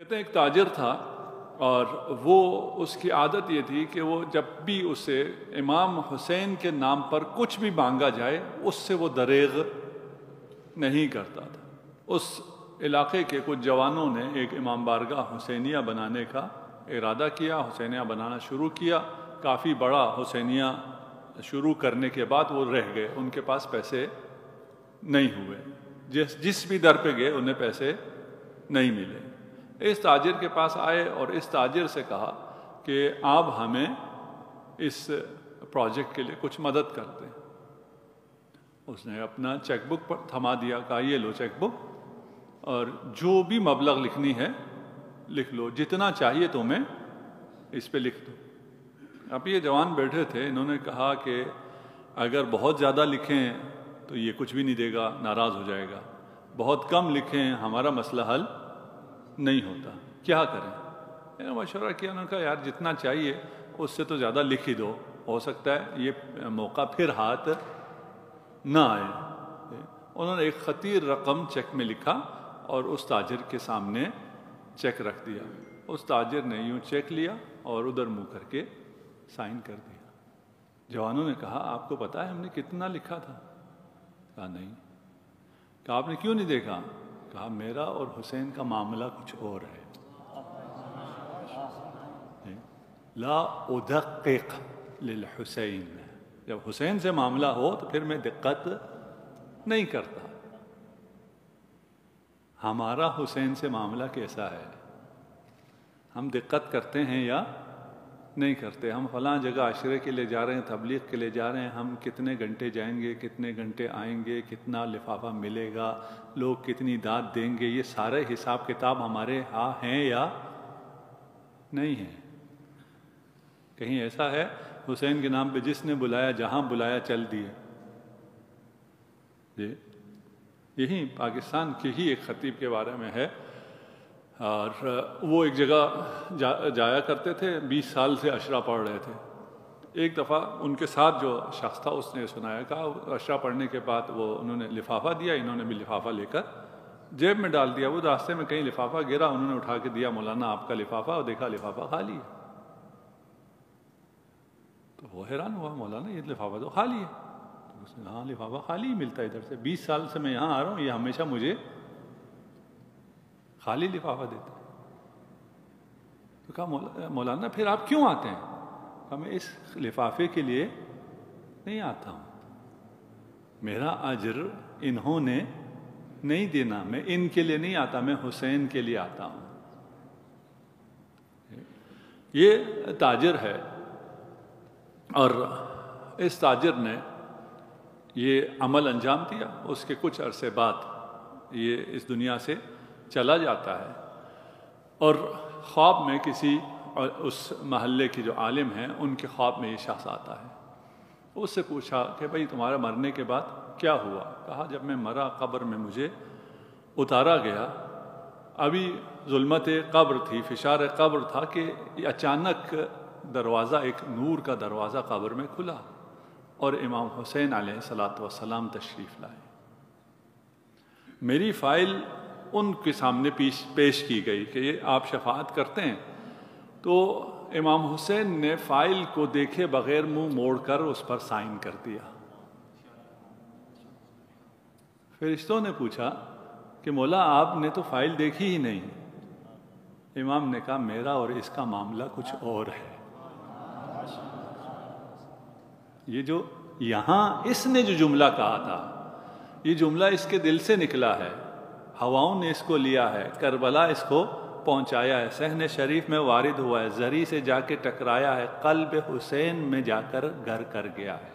کہتے ہیں ایک تاجر تھا اور وہ اس کی عادت یہ تھی کہ وہ جب بھی اسے امام حسین کے نام پر کچھ بھی مانگا جائے اس سے وہ دریغ نہیں کرتا تھا۔ اس علاقے کے کچھ جوانوں نے ایک امام بارگاہ حسینیہ بنانے کا ارادہ کیا، حسینیہ بنانا شروع کیا۔ کافی بڑا حسینیہ شروع کرنے کے بعد وہ رہ گئے، ان کے پاس پیسے نہیں ہوئے، جس بھی در پہ گئے انہیں پیسے نہیں ملے۔ اس تاجر کے پاس آئے اور اس تاجر سے کہا کہ آپ ہمیں اس پروجیکٹ کے لیے کچھ مدد کر دیں۔ اس نے اپنا چیک بک پر تھما دیا، کہا یہ لو چیک بک اور جو بھی مبلغ لکھنی ہے لکھ لو، جتنا چاہیے تمہیں اس پہ لکھ دو۔ اب یہ جوان بیٹھے تھے، انہوں نے کہا کہ اگر بہت زیادہ لکھیں تو یہ کچھ بھی نہیں دے گا، ناراض ہو جائے گا، بہت کم لکھیں ہمارا مسئلہ حل نہیں ہوتا، کیا کریں؟ میں نے مشورہ کیا، انہوں نے کہا یار جتنا چاہیے اس سے تو زیادہ لکھ ہی دو، ہو سکتا ہے یہ موقع پھر ہاتھ نہ آئے۔ انہوں نے ایک خطیر رقم چیک میں لکھا اور اس تاجر کے سامنے چیک رکھ دیا۔ اس تاجر نے یوں چیک لیا اور ادھر منہ کر کے سائن کر دیا۔ جوانوں نے کہا آپ کو پتا ہے ہم نے کتنا لکھا تھا؟ کہا نہیں۔ کہا آپ نے کیوں نہیں دیکھا؟ کہا میرا اور حسین کا معاملہ کچھ اور ہے، لا ادقق للحسین، جب حسین سے معاملہ ہو تو پھر میں دقت نہیں کرتا۔ ہمارا حسین سے معاملہ کیسا ہے؟ ہم دقت کرتے ہیں یا نہیں کرتے؟ ہم فلاں جگہ عشرے کے لیے جا رہے ہیں، تبلیغ کے لیے جا رہے ہیں، ہم کتنے گھنٹے جائیں گے، کتنے گھنٹے آئیں گے، کتنا لفافہ ملے گا، لوگ کتنی داد دیں گے، یہ سارے حساب کتاب ہمارے ہاں ہیں یا نہیں ہیں؟ کہیں ایسا ہے حسین کے نام پہ جس نے بلایا جہاں بلایا چل دیے؟ جی یہی پاکستان کے ہی ایک خطیب کے بارے میں ہے، اور وہ ایک جگہ جایا کرتے تھے، 20 سال سے اشرا پڑھ رہے تھے۔ ایک دفعہ ان کے ساتھ جو شخص تھا اس نے سنایا، کہا اشرا پڑھنے کے بعد وہ انہوں نے لفافہ دیا، انہوں نے بھی لفافہ لے کر جیب میں ڈال دیا۔ وہ راستے میں کہیں لفافہ گرا، انہوں نے اٹھا کے دیا، مولانا آپ کا لفافہ، اور دیکھا لفافہ خالی ہے۔ تو وہ حیران ہوا، مولانا یہ لفافہ تو خالی ہے۔ تو اس نے ہاں لفافہ خالی ہی ملتا ہے ادھر سے، 20 سال سے میں یہاں آ رہا ہوں، یہ ہمیشہ مجھے خالی لفافہ دیتے۔ تو کہا مولانا پھر آپ کیوں آتے ہیں؟ کہا میں اس لفافے کے لیے نہیں آتا ہوں، میرا اجر انہوں نے نہیں دینا، میں ان کے لیے نہیں آتا، میں حسین کے لیے آتا ہوں۔ یہ تاجر ہے، اور اس تاجر نے یہ عمل انجام دیا۔ اس کے کچھ عرصے بعد یہ اس دنیا سے چلا جاتا ہے، اور خواب میں کسی اس محلے کے جو عالم ہیں ان کے خواب میں یہ شخص آتا ہے۔ اس سے پوچھا کہ بھئی تمہارا مرنے کے بعد کیا ہوا؟ کہا جب میں مرا قبر میں مجھے اتارا گیا، ابھی ظلمت قبر تھی، فشار قبر تھا کہ اچانک دروازہ، ایک نور کا دروازہ قبر میں کھلا اور امام حسین علیہ السلام تشریف لائے۔ میری فائل ان کے سامنے پیش کی گئی کہ یہ آپ شفاعت کرتے ہیں، تو امام حسین نے فائل کو دیکھے بغیر منہ موڑ کر اس پر سائن کر دیا۔ فرشتوں نے پوچھا کہ مولا آپ نے تو فائل دیکھی ہی نہیں۔ امام نے کہا میرا اور اس کا معاملہ کچھ اور ہے۔ یہ جو یہاں اس نے جو جملہ کہا تھا، یہ جملہ اس کے دل سے نکلا ہے، ہواؤں نے اس کو لیا ہے، کربلا اس کو پہنچایا ہے، صحن شریف میں وارد ہوا ہے، زری سے جا کے ٹکرایا ہے، قلب حسین میں جا کر گھر کر گیا ہے۔